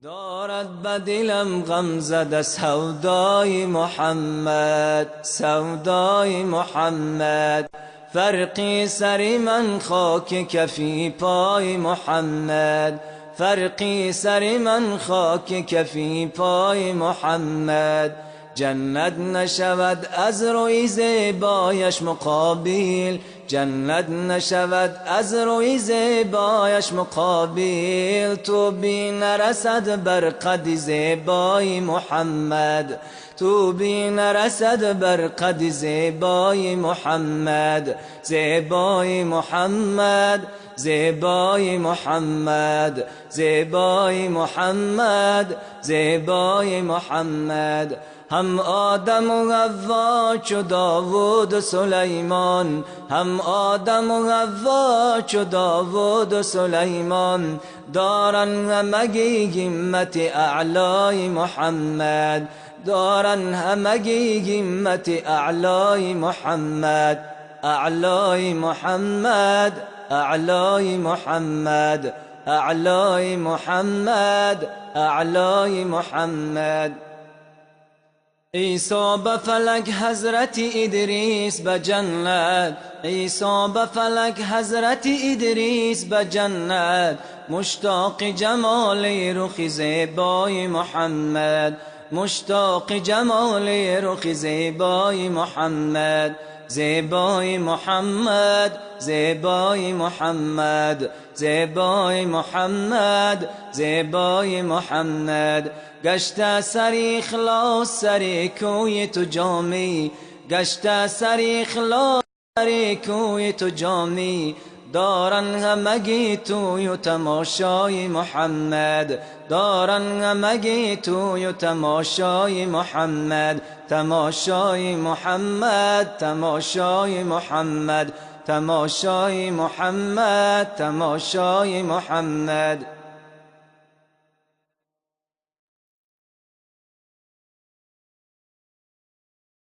دارد بدلم غم زده سودای محمد، سودای محمد. فرقی سر من خاک کفی پای محمد، فرقی سر من خاک کفی پای محمد. جنت نشود از روی زیبایش مقابل، جنت نشود از روی زیبایش مقابل. تو بی نرسد بر قد زیبای محمد، تو بی نرسد بر قد زیبای محمد. زیبای محمد، زیبای محمد، زیبای محمد، زیبای محمد. هم آدم و حوا چو داوود و سلیمان، هم آدم و حوا چو داوود و سلیمان. دارن همگی همت اعلای محمد، دارن همگی همت اعلای محمد. اعلای محمد، اعلای محمد، اعلای محمد، اعلای محمد. عیسی به فلک حضرت ادریس به جنت، عیسی به فلک حضرت ادریس به جنت. مشتاق جمال رخ زیبای محمد، مشتاق جمال رخ زیبای محمد. زیبای محمد، زیبای محمد، زیبای محمد، زیبای محمد. گشته سر اخلاص سر کوی تو جامی، گشته سر اخلاص سر کوی تو جامی. دارن همگی توی تماشای محمد، دارن همگی توی تماشای محمد. تماشای محمد، تماشای محمد، تماشای محمد، تماشای محمد.